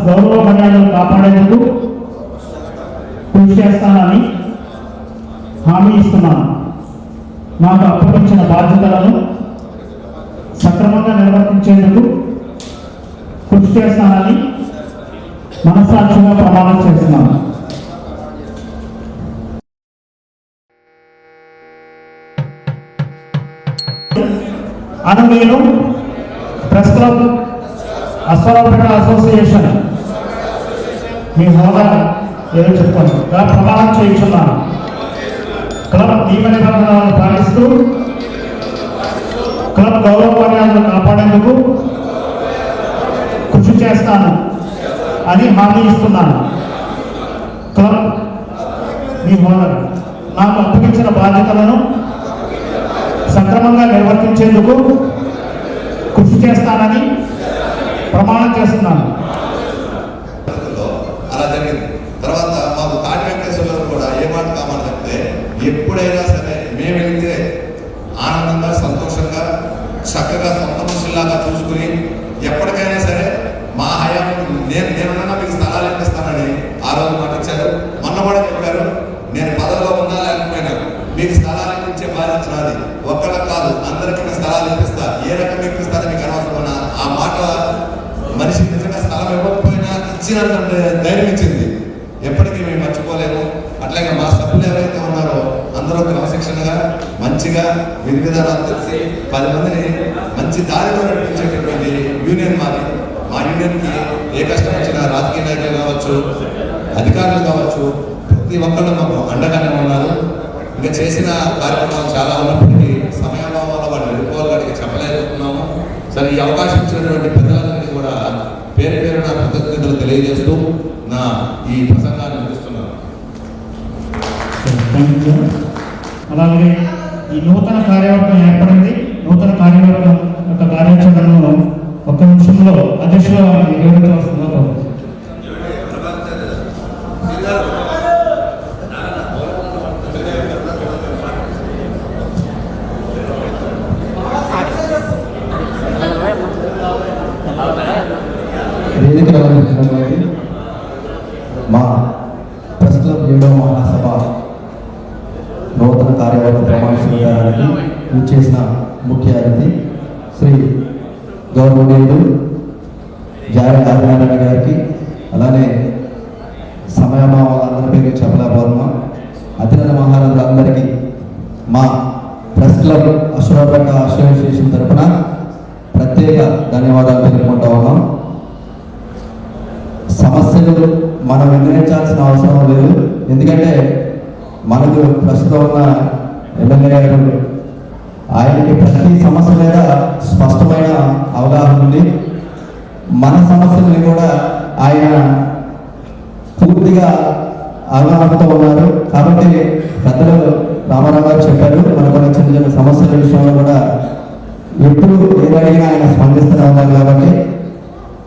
గౌరవ మర్యాదలు కాపాడేందుకు కృషి చేస్తానని హామీ ఇస్తున్నాను. నాకు అప్పగించిన బాధ్యతలను సక్రమంగా నిర్వర్తించేందుకు కృషి చేస్తానని మనస్సాక్షిగా ప్రమాణం చేస్తున్నాను. అనుమేను ప్రెస్ క్లబ్ అశ్వరావుపేట అసోసియేషన్ మీ హోదా ఏదో చెప్తాను ప్రమాణం చేయించున్నాను. క్లబ్ నియమ నిబంధనలను పాటిస్తూ క్లబ్ గౌరవ మర్యాదలను కాపాడేందుకు కృషి చేస్తాను అని హామీ ఇస్తున్నాను. క్లబ్ మీ హోదా నాకు అప్పగించిన బాధ్యతలను సక్రమంగా నిర్వర్తించేందుకు కృషి చేస్తానని ప్రమాణం చేస్తున్నాను. అలా జరిగింది. తర్వాత మాకు తాటి వెంకటేశ్వరరావు కూడా ఏ మాట కామని చెప్తే ఎప్పుడైనా సరే మేము వెళ్తే ఆనందంగా సంతోషంగా చక్కగా సొంత మనుషుల్లాగా చూసుకుని ఎప్పటికైనా సరే మా హయాం నేనున్నా మీకు స్థలాలు ఇప్పిస్తానని ఆ రోజు మాట ఇచ్చారు. మొన్న కూడా చెప్పారు, నేను పదవిలో ఉన్నా లేకపోయినా మీకు స్థలాలు ఇప్పించే బాధ్యత నాది. ఒక్కళ్ళకి కాదు, అందరికీ స్థలాలు ఇప్పిస్తా. ఏ రకంగా ఇప్పిస్తారో మీకు అనవసరం. ఆ మాట మనిషి నిజంగా స్థలం ఇవ్వకపోయినా ఇచ్చినంత ధైర్యం ఇచ్చింది. ఎప్పటికీ మేము మర్చిపోలేము. అట్లాగే మా సభ్యులు ఎవరైతే ఉన్నారో అందరూ క్రమశిక్షణగా మంచిగా విధి విధానాలు తెలిసి 10 మందిని మంచి దారిలో నడిపించేటటువంటి యూనియన్ మాది. మా యూనియన్కి ఏ కష్టం వచ్చినా రాజకీయ నాయకులు కావచ్చు, అధికారులు కావచ్చు, ప్రతి ఒక్కళ్ళు మాకు అండగానే ఉన్నారు. ఇంకా చేసిన కార్యక్రమాలు చాలా ఉన్నప్పటికీ సమయాభావం వల్ల వాళ్ళు వెళ్ళిపోవాలని చెప్పలేకపోతున్నాము. సరే, ఈ అవకాశం ఇచ్చినటువంటి పెద్దలందరికీ కూడా పేరు పేరున కృతజ్ఞతలు తెలియజేస్తూ నా ఈ ప్రసంగాన్ని ముగిస్తున్నాను. అలాగే ఈ నూతన కార్యవర్గం ఏర్పడింది. నూతన కార్యవర్గం యొక్క కార్యాచరణను ఒక్క నిమిషంలో అధ్యక్షుల వారిని వివరించవలసిందిగా వేదిక మా ప్రెస్ క్లబ్ 7వ మహాసభ నూతన కార్యవర్గ ప్రమాణ స్వీకారానికి ఇచ్చేసిన ముఖ్య అతిథి శ్రీ గౌరవనీయులు జారి ఆదినారాయణ గారికి, అలానే సమయమావాళ్ళందరి పేరు చెప్పలేకపోతున్నాం. అతిథి మహారాజులందరికీ మా ప్రెస్ క్లబ్ అశ్వరావుపేట అసోసియేషన్ తరఫున ప్రత్యేక ధన్యవాదాలు తెలుపుకుంటా ఉన్నాం. సమస్యలు మనం వినియోగించాల్సిన అవసరం లేదు, ఎందుకంటే మనకు ప్రస్తుతం ఉన్న ఎమ్మెల్యే గారు ఆయనకి ప్రతి సమస్య మీద స్పష్టమైన అవగాహన ఉంది. మన సమస్యల్ని కూడా ఆయన పూర్తిగా అవగాహనతో ఉన్నారు. కాబట్టి పెద్దలు రామారావు గారు చెప్పారు, మనకున్న చిన్న చిన్న సమస్యల విషయంలో కూడా ఎప్పుడు ఏదైనా ఆయన స్పందిస్తూనే ఉన్నారు. కాబట్టి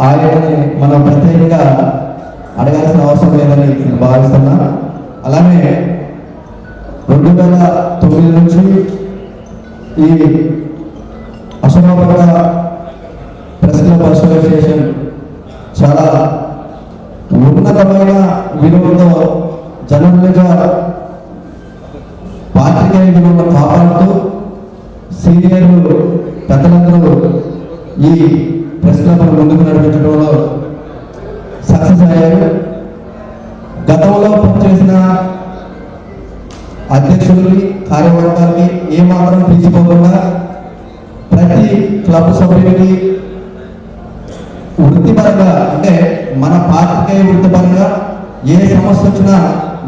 ఆయనని మనం ప్రత్యేకంగా అడగాల్సిన అవసరం లేదని నేను భావిస్తున్నా. అలానే 2009 నుంచి ఈ అశోకాపుర ప్రెస్ క్లబ్ అసోసియేషన్ చాలా ఉన్నతమైన విలువలతో జర్నలిజ పాత్రికేయ విలువలను కాపాడుతూ సీనియర్ పెద్దలందరూ ఈ ప్రెస్ క్లబ్ ముందుకు నడిపించడంలో సక్సెస్ అయ్యారు. గతంలో పనిచేసిన అధ్యక్షులకి కార్యవర్గాలకి ఏమాత్రం తీసుకోకుండా ప్రతి క్లబ్ సభ్యులకి వృత్తిపరంగా, అంటే మన పాత్రికేయ వృత్తిపరంగా ఏ సమస్య వచ్చినా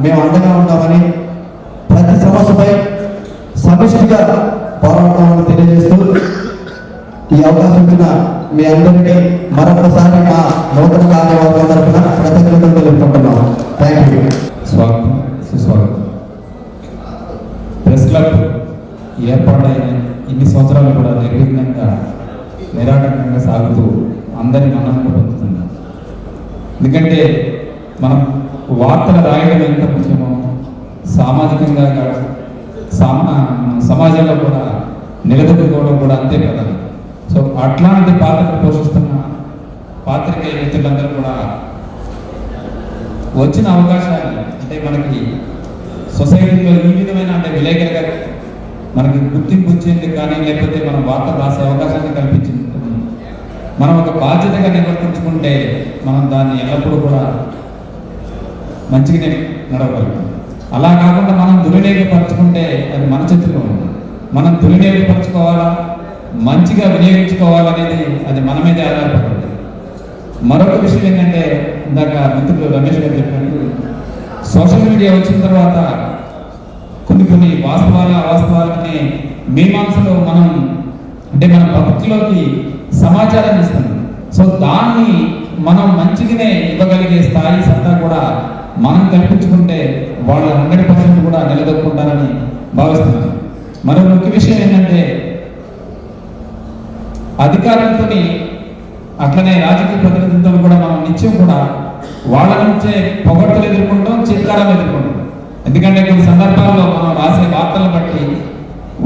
మేము అండగా ఉంటామని, ప్రతి సమస్యపై సమిష్టిగా పోరాడతామని తెలియజేస్తూ ఈ అవకాశం ఇచ్చిన మీ అందరికీ మరొకసారి మా నూతన కార్యవర్గం తరఫున కృతజ్ఞతలు తెలుపుకుంటున్నాం. Thank you. స్వాగతం, సుస్వాగతం. ప్రెస్ క్లబ్ ఏర్పాటైన ఇన్ని సంవత్సరాలు కూడా నిర్విఘ్నంగా నిరాటంకంగా సాగుతూ అందరి మన్ననలు పొందుతున్నాం. ఎందుకంటే మనం వార్తలు రాయడం ఎంత ముఖ్యమో సామాజికంగా సమాజంలో కూడా నిలదొక్కుకోవడం కూడా అంతే కదా. సో అట్లాంటి పాత్రను పోషిస్తున్న పాత్రికేయ వ్యక్తులందరూ కూడా వచ్చిన అవకాశాన్ని, అంటే మనకి సొసైటీలో ఈ విధమైన అంటే విలేకరుగా మనకి గుర్తింపు వచ్చేందుకు కానీ, లేకపోతే మనం వార్తలు రాసే అవకాశాన్ని కల్పించింది మనం ఒక బాధ్యతగా నిర్వర్తించుకుంటే మనం దాన్ని ఎల్లప్పుడూ కూడా మంచిగా నడవగలుగుతాం. అలా కాకుండా మనం దుర్వినియోగపరచుకుంటే అది మన చేతిలో ఉంది. మనం దుర్వినియోగపరచుకోవాలా, మంచిగా వినియోగించుకోవాలనేది అది మన మీదే ఆధారపడుతుంది. మరొక విషయం ఏంటంటే, ఇందాక మిత్రులు రమేష్ గారు చెప్పినట్టు సోషల్ మీడియా వచ్చిన తర్వాత కొన్ని అవాస్తవాలని మీమాంసలో మనం, అంటే మన పబ్లిక్లోకి సమాచారాన్ని ఇస్తున్నాం. సో దాన్ని మనం మంచిగానే ఇవ్వగలిగే స్థాయి సత్తా కూడా మనం కల్పించుకుంటే వాళ్ళు 100% కూడా నిలదొక్కుంటారని భావిస్తున్నాను. మరో ముఖ్య విషయం ఏంటంటే, అధికారులతో అట్లనే రాజకీయ ప్రతినిధులతో కూడా మనం నిత్యం కూడా వాళ్ళ నుంచే పొగడ్తలు ఎదుర్కొంటాం, చిత్కారాలు ఎదుర్కొంటాం. ఎందుకంటే కొన్ని సందర్భాల్లో మనం రాసే వార్తలను బట్టి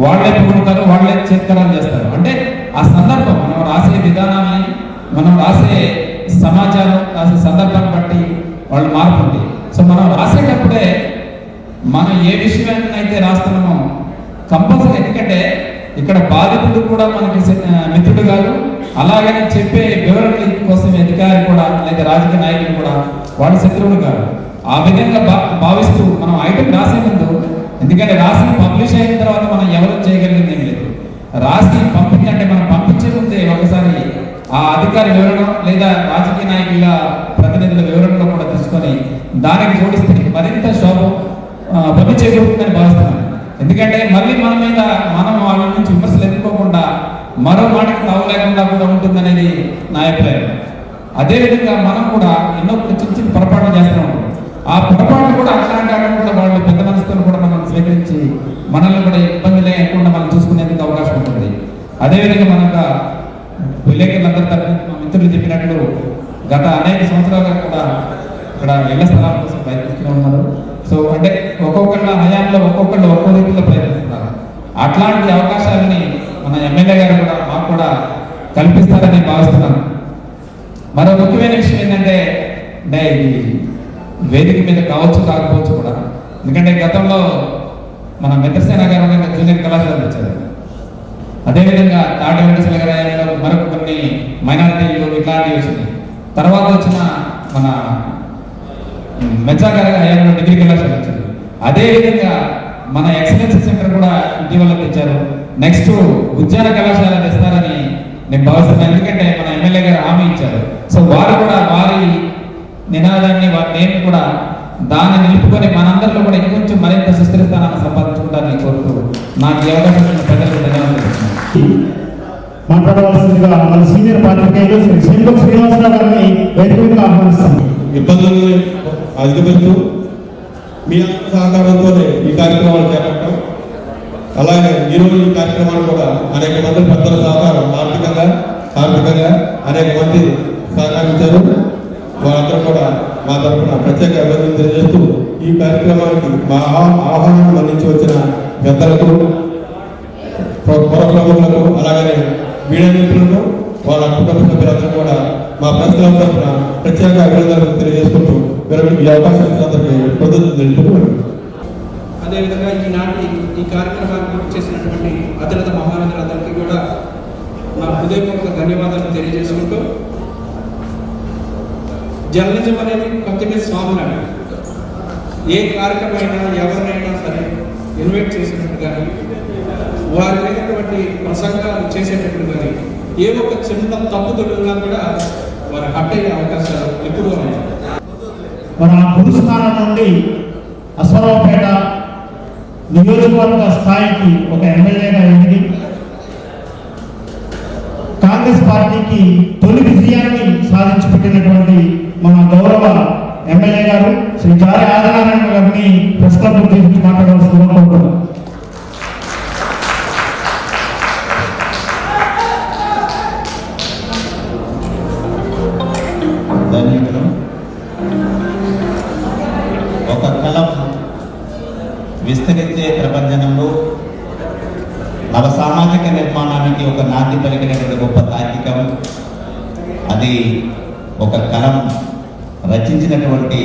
వాళ్ళే పొగుడుతారు, వాళ్ళే చిత్కారాలు చేస్తారు. అంటే ఆ సందర్భం, మనం రాసే విధానాన్ని, మనం రాసే సమాచారం, రాసే సందర్భాన్ని బట్టి వాళ్ళు మారుతుంది. సో మనం రాసేటప్పుడే మనం ఏ విషయాన్నైతే రాస్తున్నామో కంపల్సరీ, ఎందుకంటే ఇక్కడ బాధితుడు కూడా మనకి మిత్రుడు కాదు, అలాగని చెప్పే వివరణ కోసం అధికారి కూడా లేదా రాజకీయ నాయకులు కూడా వాళ్ళ శత్రువులు కాదు. ఆ విధంగా భావిస్తూ మనం ఐటమ్ రాసే ముందు, ఎందుకంటే రాసి పబ్లిష్ అయిన తర్వాత మనం ఎవరు చేయగలిగింది ఏం లేదు. రాసి పంపించంటే మనం పంపించే ముందే ఒకసారి ఆ అధికారి వివరణ లేదా రాజకీయ నాయకుల ప్రతినిధుల వివరణలో కూడా తీసుకొని దానికి జోడిస్తే మరింత శోభ చేకూరుతుందని భావిస్తున్నాను. ఎందుకంటే మళ్ళీ మన మీద మనం వాళ్ళ నుంచి విమర్శలు ఎదుర్కోకుండా మరో మాటకి తావు లేకుండా కూడా ఉంటుందనేది నా అభిప్రాయం. అదేవిధంగా మనం కూడా ఎన్నో చిన్న పొరపాట్లు చేస్తూ ఉంటాం. ఆ పొరపాట్లు కూడా అట్లాంటి కూడా వాళ్ళు పెద్ద మనసుతో కూడా మనం స్వీకరించి మనల్ని కూడా ఇబ్బంది లేకుండా మనం చూసుకునేందుకు అవకాశం ఉంటుంది. అదేవిధంగా మనకు విలేకరులందరి తరఫున మా మిత్రులు చెప్పినట్లు గత అనేక సంవత్సరాలుగా కూడా ఇక్కడ ఇళ్ల స్థలాల కోసం ప్రయత్నిస్తూ ఉన్నారు. సో అంటే ఒక్కొక్కళ్ళ హయాంలో ఒక్కొక్కళ్ళు ఒక్కో రీతిలో ప్రయత్నిస్తున్నారు. అట్లాంటి అవకాశాలని మన ఎమ్మెల్యే గారు కూడా మాకు కూడా కల్పిస్తారని భావిస్తున్నాను. మరో ముఖ్యమైన విషయం ఏంటంటే, ఇది వేదిక మీద కావచ్చు కాకపోవచ్చు కూడా, ఎందుకంటే గతంలో మన మిత్రసేన గారు జూనియర్ కళాశాల వచ్చారు. అదేవిధంగా తాటి వెంకటేశ్వర గారి హయాంలో మరొక కొన్ని మైనారిటీలు ఇట్లాంటివి వచ్చినాయి. తర్వాత వచ్చిన మన మెచ్చా గారి హయాంలో డిగ్రీ కళాశాల వచ్చింది. అదేవిధంగా మన ఎక్సలెన్స్ సెంటర్ కూడా ఇటీవల తెచ్చారు. నెక్స్ట్ ఉద్యాన కళాశాల తెస్తారని నేను భావిస్తున్నాను. ఎందుకంటే మన ఎమ్మెల్యే గారు హామీ ఇచ్చారు. సో వారు కూడా వారి నినాదాన్ని వారి నేను కూడా దాన్ని నిలుపుకొని మనందరిలో కూడా ఇంకొంచెం మరింత సుస్థిరస్థానాన్ని సంపాదించుకుంటారని కోరుతూ నాకు ఈ అవకాశం ఇచ్చిన ప్రజలకు ధన్యవాదాలు. మాట్లాడవలసిందిగా మన సీనియర్ పాత్రికేయులు శ్రీ శ్రీనివాస శ్రీనివాసరావు గారిని వేదికగా ఆహ్వానిస్తాం. ఇబ్బందులను అధిగమిస్తూ మీ సహకారంతోనే ఈ కార్యక్రమాలు చేపట్టాం. అలాగే ఈరోజు ఈ కార్యక్రమాలు కూడా అనేక మంది పెద్దల సహకారం ఆర్థికంగా అనేక మంది సహకరించారు. వారందరూ కూడా మా తరఫున ప్రత్యేక అభినందనలు తెలియజేస్తూ ఈ కార్యక్రమానికి మా ఆహ్వానాన్ని మన్నించి వచ్చిన పెద్దలకు, పుర ప్రముఖులకు, అలాగే మీడియా మిత్రులకు, వాళ్ళ కుటుంబ సభ్యులందరూ కూడా మా ప్రెస్ క్లబ్ తరఫున ప్రత్యేక అభినందనలు తెలియజేసుకుంటూ ఈ అవకాశం ఇచ్చినందుకు కృతజ్ఞతలు తెలుపుకుంటూ, అదేవిధంగా ఈనాటి ఈ కార్యక్రమానికి చేసినటువంటి అతిరథ మహారాజులందరికీ కూడా నా హృదయపూర్వక ధన్యవాదాలు తెలియజేసుకుంటూ, జర్నలిజం అనేది కొత్తగా స్వాములు ఏ కార్యక్రమమైనా ఎవరినైనా సరే ఇన్వైట్ చేసినట్టు కానీ వారి మీదటువంటి ప్రసంగాలు చేసేటప్పుడు కానీ ఏ ఒక్క చిన్న తప్పు తొడుగునా కూడా వారు హట్ అయ్యే అవకాశాలు ఎప్పుడూ ఉన్నాయి. మన గురుస్థానం నుండి అశ్వరావుపేట నియోజకవర్గ స్థాయికి ఒక ఎమ్మెల్యేగా ఎదిగి కాంగ్రెస్ పార్టీకి తొలి విజయాన్ని సాధించి పెట్టినటువంటి మన గౌరవ ఎమ్మెల్యే గారు శ్రీ జారి ఆదినారాయణ గారిని ప్రెస్ క్లబ్ గురించి మాట్లాడాల్సిందిగా కోరుతున్నాం. ఒక కలం విస్తరించే ప్రపంచంలో నవ సామాజిక నిర్మాణానికి ఒక నాంది పలికినటువంటి గొప్ప తార్కికం అది ఒక కలం రచించినటువంటి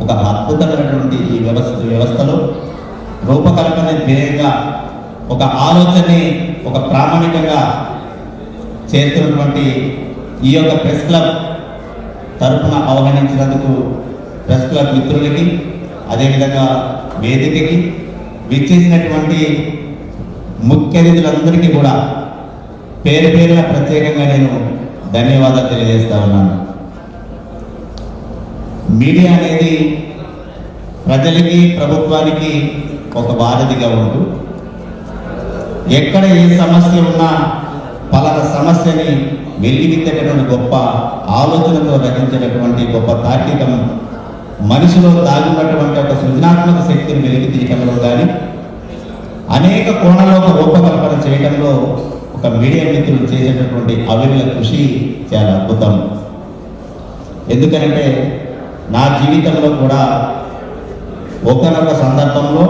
ఒక అద్భుతమైనటువంటి ఈ వ్యవస్థలో రూపకల్పన ధ్యేయంగా ఒక ఆలోచనని ఒక ప్రామాణికంగా చేస్తున్నటువంటి ఈ యొక్క ప్రెస్ క్లబ్ తరఫున ఆహ్వానించినందుకు ప్రెస్ క్లబ్ మిత్రులకి, అదేవిధంగా వేదికకి విచ్చేసినటువంటి ముఖ్య అతిథులందరికీ కూడా పేరు పేరున ప్రత్యేకంగా నేను ధన్యవాదాలు తెలియజేస్తా ఉన్నాను. మీడియా అనేది ప్రజలకి, ప్రభుత్వానికి ఒక వారధిగా ఉంటూ ఎక్కడ ఏ సమస్య ఉన్నా పలానా సమస్యని వెలిగితేటటువంటి గొప్ప ఆలోచనతో రచించినటువంటి గొప్ప తార్కికం మనిషిలో దాగున్నటువంటి ఒక సృజనాత్మక శక్తిని వెలికి తీయడంలో కానీ అనేక కోణాల్లో ఒక రూపకల్పన చేయడంలో ఒక మీడియా మిత్రులు చేసేటటువంటి అవిరళ కృషి చాలా అద్భుతం. ఎందుకంటే నా జీవితంలో కూడా ఒకనొక సందర్భంలో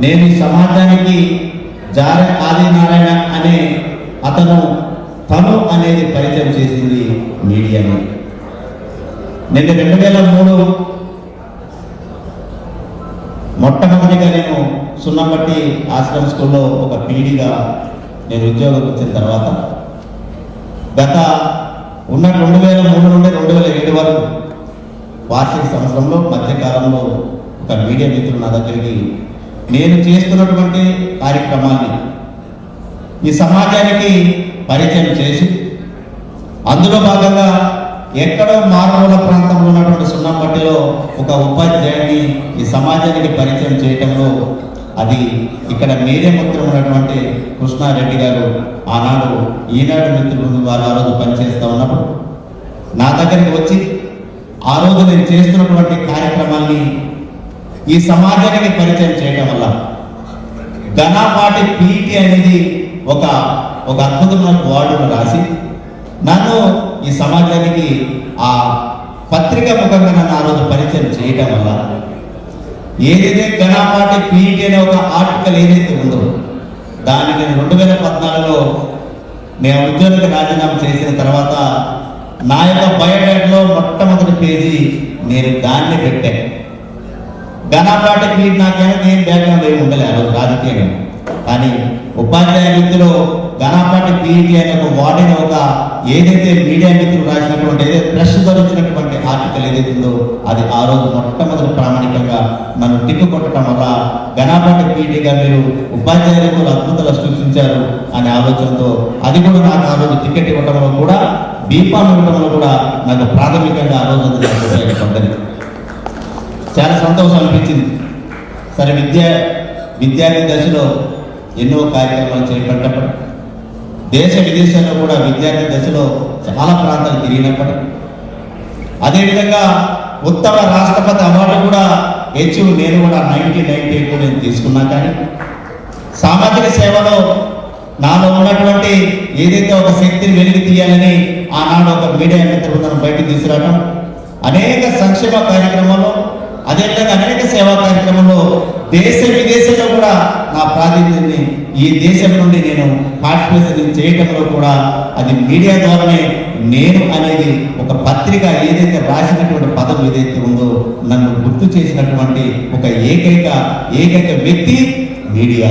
నేను ఈ సమాజానికి జారి ఆదినారాయణ అనే తను అనేది పరిచయం చేసింది మీడియాని. నేను 2003 మొట్టమొదటిగా నేను సున్నపట్టి ఆశ్రమ స్కూల్లో ఒక పీడిగా నేను ఉద్యోగం వచ్చిన తర్వాత గత ఉన్న 2003 నుండి 2007 వరకు వార్షిక సంవత్సరంలో మధ్యకాలంలో ఒక మీడియా మిత్రులు నా దగ్గరికి నేను చేస్తున్నటువంటి కార్యక్రమాన్ని ఈ సమాజానికి పరిచయం చేసి అందులో భాగంగా ఎక్కడో మారుమూల ప్రాంతంలో ఉన్నటువంటి సున్నపట్టిలో ఒక ఉపాధ్యాయుని ఈ సమాజానికి పరిచయం చేయటంలో అది ఇక్కడ మీడియా మిత్రులు ఉన్నటువంటి కృష్ణారెడ్డి గారు ఆనాడు ఈనాడు మిత్రులు వారు ఆ రోజు పనిచేస్తూ ఉన్నప్పుడు నా దగ్గరికి వచ్చి ఆ రోజు నేను చేస్తున్నటువంటి కార్యక్రమాన్ని ఈ సమాజానికి పరిచయం చేయటం వల్ల ఘనపాటి పీటీ అనేది ఒక అద్భుతమైన వార్డును రాసి నన్ను ఈ సమాజానికి ఆ పత్రిక ముఖంగా నన్ను ఆ రోజు పరిచయం చేయటం వల్ల ఏదైతే ఘనపాటి పీటీ అనే ఒక ఆర్టికల్ ఏదైతే ఉందో దాన్ని నేను 2014లో నేను ఉద్యోగానికి రాజీనామా చేసిన తర్వాత నా యొక్క బయోడేటాలో మొట్టమొదటి పేజీ నేను దాన్ని పెట్టాను. ఘనపాటి పీటీ నాకేమో నేను బ్యాక్గ్రౌండ్ ఏమి ఉండలే ఆ రోజు రాజకీయంగా, కానీ ఉపాధ్యాయ వృత్తిలో ఘనాపాటి పీఈటీ అనే ఒక వార్డెన్ ఒక ఏదైతే మీడియా మిత్రులు రాసినటువంటి ఏదైతే ప్రెస్ దొరికినటువంటి ఆర్టికల్ ఏదైతే ఉందో అది ఆ రోజు మొట్టమొదటి ప్రామాణికంగా నన్ను టిక్కు కొట్టడం వల్ల ఘనాపాటి పీఈటీగా మీరు ఉపాధ్యాయులకు అద్భుతాలు సృష్టించారు అనే ఆలోచనతో అది కూడా నాకు ఆ రోజు టికెట్ ఇవ్వడంలో కూడా బీఫామ్ ఇవ్వడంలో కూడా నాకు ప్రాథమికంగా ఆ రోజు నాకు ఉపయోగపడ్డది. చాలా సంతోషం అనిపించింది. సరే విద్యార్థి దశలో ఎన్నో కార్యక్రమాలు చేపట్టడం, దేశ విదేశాల్లో కూడా విద్యార్థి దశలో చాలా ప్రాంతాలు తిరిగినప్పటి, అదేవిధంగా ఉత్తమ రాష్ట్రపతి అవార్డు కూడా నేను కూడా 1998 నేను తీసుకున్నా. కానీ సామాజిక సేవలో నాలో ఉన్నటువంటి ఏదైతే ఒక శక్తిని వెలికి తీయాలని ఆనాడు ఒక మీడియా మిత్రులను బయటకు తీసుకురావడం, అనేక సంక్షేమ కార్యక్రమాల్లో అదేవిధంగా అనేక సేవా కార్యక్రమంలో దేశ విదేశంలో కూడా నా ప్రాతినిధ్యాన్ని ఈ దేశం నుండి నేను పార్టిసిపేషన్ చేయడంలో కూడా అది మీడియా ద్వారానే నేను అనేది ఒక పత్రిక ఏదైతే రాసినటువంటి పదం ఏదైతే ఉందో నన్ను గుర్తు చేసినటువంటి ఒక ఏకైక వ్యక్తి మీడియా.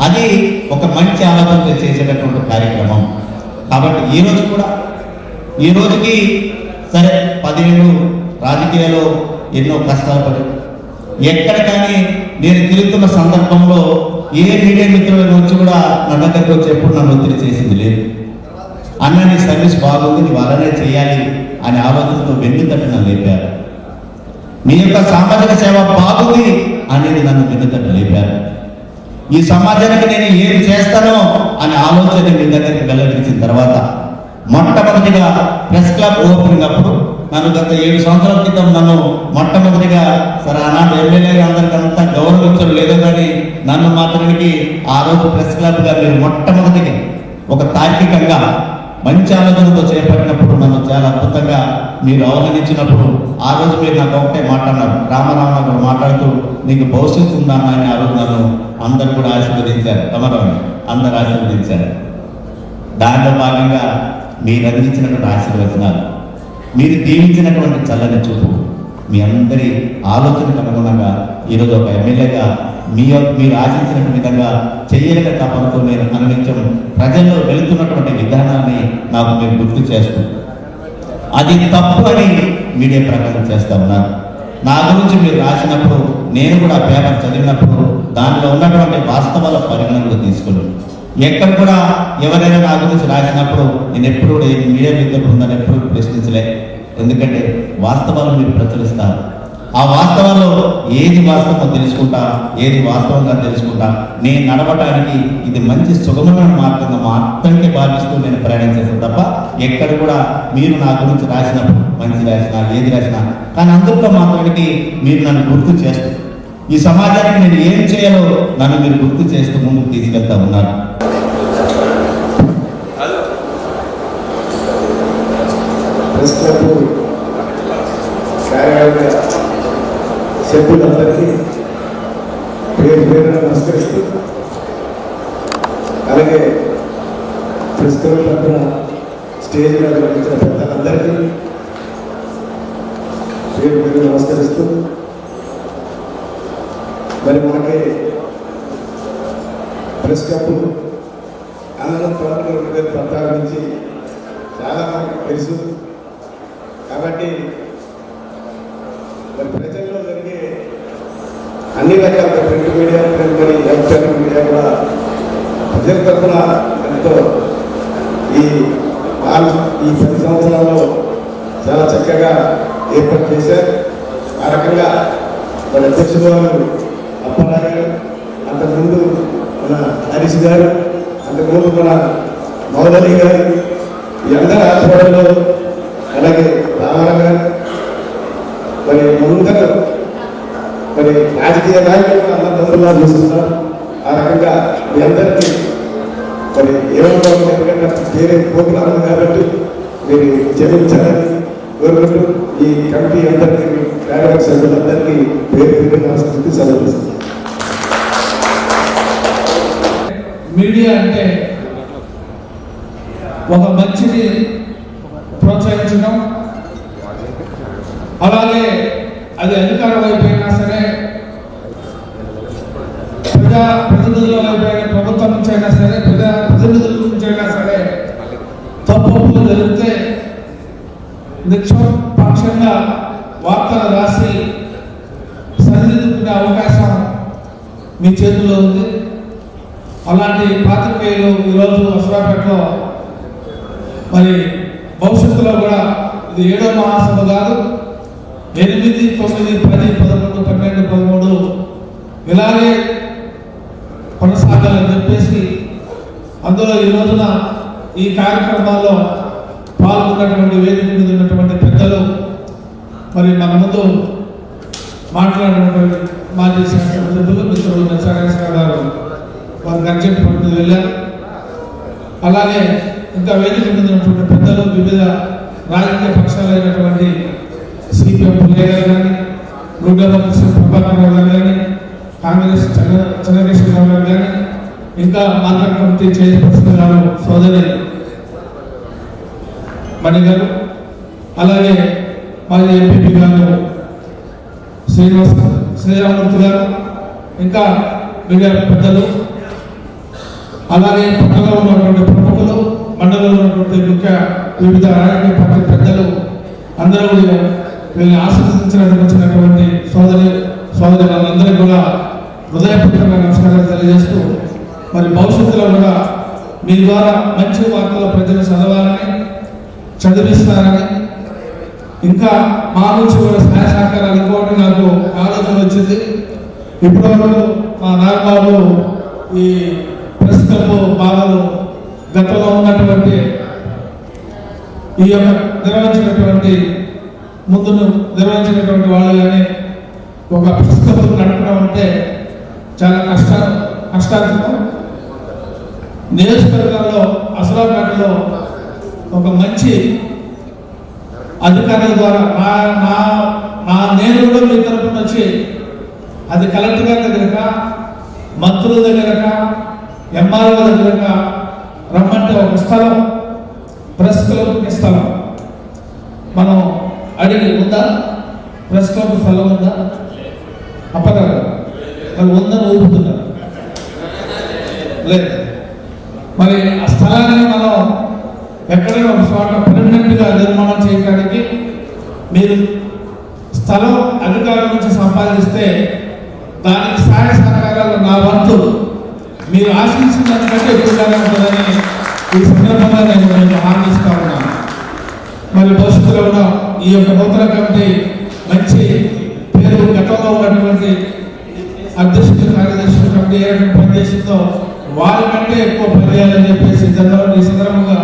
అది ఒక మంచి ఆలోచనతో చేసేటటువంటి కార్యక్రమం. కాబట్టి ఈ రోజుకి సరే 10 ఏళ్ళు రాజకీయాల్లో ఎన్నో కష్టాలు పడి ఎక్కడ కానీ నేను తిరుగుతున్న సందర్భంలో ఏ మీడియా మిత్రుల నుంచి కూడా నా దగ్గరకు వచ్చి ఎప్పుడు నన్ను ఒత్తిడి చేసింది లేదు. అన్న నీ సర్వీస్ బాగుంది, నీ వాళ్ళనే చేయాలి అనే ఆలోచనతో వెన్నుతట్టు నన్ను లేపారు. మీ యొక్క సామాజిక సేవ బాగుంది అనేది నన్ను వెన్నుతట్టు లేపారు. ఈ సమాజానికి నేను ఏం చేస్తానో అనే ఆలోచన మీ దగ్గరికి వెల్లడించిన తర్వాత మొట్టమొదటిగా ప్రెస్ క్లబ్ ఓపెనింగ్ అప్పుడు నన్ను గత 7 సంవత్సరాల క్రితం నన్ను మొట్టమొదటిగా సరే ఆనాడు ఎమ్మెల్యేగా అందరికంతా గౌరవించడం లేదో కానీ నన్ను మాత్రానికి ఆ రోజు ప్రెస్ క్లబ్గా మీరు మొట్టమొదటిగా ఒక తార్కికంగా మంచి ఆలోచనతో చేపట్టినప్పుడు నన్ను చాలా అద్భుతంగా మీరు ఆహ్వానించినప్పుడు ఆ రోజు మీరు నాకు ఒకటే మాట్లాడినారు, రామరామ మాట్లాడుతూ నీకు భవిష్యత్తు ఉందన్న అని ఆ రోజు నన్ను అందరు కూడా ఆశీర్వదించారు. అందరు ఆశీర్వదించారు. దాంట్లో భాగంగా మీరు అందించినటువంటి ఆశీర్వచనాలు, మీరు దీవించినటువంటి చల్లని చూపు, మీ అందరి ఆలోచనకు అనుగుణంగా ఈరోజు ఒక ఎమ్మెల్యేగా మీరు ఆశించినటువంటి విధంగా చేయలేక తపనతో నేను అనునిత్యం ప్రజల్లో వెళుతున్నటువంటి విధానాన్ని నాకు మీరు గుర్తు చేస్తూ అది తప్పు అని మీడియా ప్రకటన చేస్తా ఉన్నారు. నా గురించి మీరు రాసినప్పుడు నేను కూడా పేపర్ చదివినప్పుడు దానిలో ఉన్నటువంటి వాస్తవాల పరిగణనలో తీసుకున్నాను. ఎక్కడ కూడా ఎవరైనా నా గురించి రాసినప్పుడు నేను ఎప్పుడు కూడా మీడియా మిత్రులు ఉందని ఎప్పుడు ప్రశ్నించలే. ఎందుకంటే వాస్తవాలు మీరు ప్రచురిస్తారు. ఆ వాస్తవాల్లో ఏది వాస్తవం తెలుసుకుంటా, ఏది వాస్తవంగా తెలుసుకుంటా నేను నడవటానికి ఇది మంచి సుగమమైన మార్గంగా మాత్రమే భావిస్తూ నేను ప్రయాణం చేస్తాను తప్ప ఎక్కడ కూడా మీరు నా గురించి రాసినప్పుడు మంచి రాసినా ఏది రాసినా కానీ అందులో మాత్రానికి మీరు నన్ను గుర్తు చేస్తూ ఈ సమాజానికి నేను ఏం చేయాలో నన్ను మీరు గుర్తు చేస్తూ ముందుకు తీసుకెళ్తా ఉన్నారు. ప్రెస్ క్లబ్ కార్యాలయ సభ్యులందరికీ పేరు నమస్కరిస్తూ అలాగే ప్రెస్ క్లబ్ తరఫున స్టేజ్ మీద నిర్వహించిన పెద్దలందరికీ పేరు నమస్కరిస్తూ మరి మనకి ప్రెస్ క్లబ్ ఆనందం ప్రారంభించి చాలా మనకి తెలుసు. కాబట్టి మరి ప్రజల్లో జరిగే అన్ని రకాల ప్రింట్ మీడియా మరి ఎలక్ట్రానిక్ మీడియా కూడా ప్రజల తరఫున ఎంతో ఈ 10 సంవత్సరాల్లో చాలా చక్కగా ఏర్పాటు చేశారు. ఆ రకంగా మన అధ్యక్షుడు వారు అప్పారావు గారు, అంతకుముందు మన హరీష్ గారు, అంతకుముందు మన మౌలలి గారు, ఈ అందరి ఆధ్వర్యంలో అలాగే రామారావు గారు మరి ముందరు మరి రాజకీయ నాయకులు అందరూ చూస్తున్నారు. ఆ రకంగా మీ అందరికీ మరి ఏమన్నా వేరే ప్రోగ్రాం కాబట్టి మీరు క్షమించాలని కోరుకుంటూ ఈ కమిటీ అందరికీ కార్యవర్గ సభ్యులందరికీ పేరు నమస్కరిస్తూ సెలవుస్తుంది. మీడియా అంటే ఒక మంచిని ప్రోత్సహించడం, అలాగే అది అధికార వైపు అయినా సరే ప్రజాప్రతినిధుల వైపు అయినా ప్రభుత్వం నుంచి అయినా సరే ప్రతినిధుల నుంచి అయినా సరే తప్పులు జరిగితే నిష్పక్షంగా వార్తలు రాసి సరిదిద్దుకునే అవకాశం మీ చేతుల్లో ఉంది. అలాంటి పాత్రికేయులు ఈరోజు అసరాపేటలో మరి భవిష్యత్తులో కూడా ఇది 7వ మహాసభ కాదు, 8, 9, 10, 11, 12, 13 ఇలాగే కొనసాగాలని చెప్పేసి అందులో ఈ రోజున ఈ కార్యక్రమాల్లో పాల్గొన్నటువంటి వేదిక మీద ఉన్నటువంటి పెద్దలు మరి మన ముందు మాట్లాడినటువంటి మాజీ శాసనసభ్యులు మిత్రులు నరసింహ గారు వారికి అర్జెంట్ పనులు వెళ్ళారు. అలాగే ఇంకా వేదిక మీద ఉన్నటువంటి పెద్దలు వివిధ రాజకీయ పక్షాలైనటువంటి సిపిఎం పుల్లయ్య గారు కానీ, కృష్ణ ప్రభాకర్ రావు గారు కానీ, కాంగ్రెస్ చంద్రశేఖరరావు గారు కానీ, ఇంకా మార్కెట్ కమిటీ చైర్పర్సన్ గారు సోదరి మణి గారు, అలాగే మాజీ ఎంపీ గారు శ్రీరామూర్తి గారు, ఇంకా మీడియా పెద్దలు, అలాగే పట్టణంలో ఉన్నటువంటి ప్రముఖులు, మండలంలో ఉన్నటువంటి ముఖ్య వివిధ రాజకీయ పార్టీ పెద్దలు అందరూ వీళ్ళని ఆశీర్వదించడానికి వచ్చినటువంటి సోదరులందరికీ కూడా హృదయపూర్వకంగా నమస్కారాలు తెలియజేస్తూ మరి భవిష్యత్తులో కూడా మీ ద్వారా మంచి వార్తలు ప్రజలు చదవాలని, చదివిస్తారని, ఇంకా మా నుంచి కూడా సహాయ సహకారాలు ఇంకోటి నాకు ఆలోచన వచ్చింది. ఇప్పటివరకు మా నాగబాబు ఈ ప్రెస్ క్లబ్ బాధలు గతంలో ఉన్నటువంటి ఈ యొక్క నిర్వహించినటువంటి వాళ్ళు కానీ ఒక ప్రెస్ క్లబ్ నడపడం అంటే చాలా కష్టార్థం. నియోజకవర్గంలో అసలాపేటలో ఒక మంచి అధికారుల ద్వారా నేను కూడా మీ తరఫున వచ్చి అది కలెక్టర్ గారి దగ్గరక, మంత్రుల దగ్గరక, ఎంఆర్ఓ దగ్గరక రమ్మంటే ఒక స్థలం, ప్రెస్ క్లబ్కి స్థలం మనం అడిగి ఉందా? ప్రెస్ క్లబ్ స్థలం ఉందా? అప్పగారు మరి ఉందని ఊపుతున్నారు లేదు. మరి ఆ స్థలాన్ని మనం ఎక్కడైనా ఒక చోట పర్మనెంట్గా నిర్మాణం చేయడానికి మీరు స్థలం అధికారుల నుంచి సంపాదిస్తే దానికి సహాయ సహకారాలు నా వంతు మీరు ఆశించిన దానికంటే ఎక్కువగానే ఉంటుందని ఈ సందర్భంగా నేను హామీ ఇస్తా ఉన్నాను. మరి భవిష్యత్తులో కూడా ఈ యొక్క నూతన కమిటీ మంచి పేరు గతంలో ఉన్నటువంటి అధ్యక్షుడు కార్యదర్శులు కమిటీ ఏ రకంగా పనిచేసిందో వారికంటే ఎక్కువ పనిచేయాలని చెప్పేసి ఈ సందర్భంగా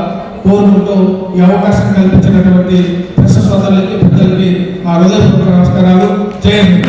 కోరుకుంటూ ఈ అవకాశం కల్పించినటువంటి ప్రశ్న సోదరులకి, పెద్దలకి మా హృదయపూర్వక నమస్కారాలు. జై హింద్.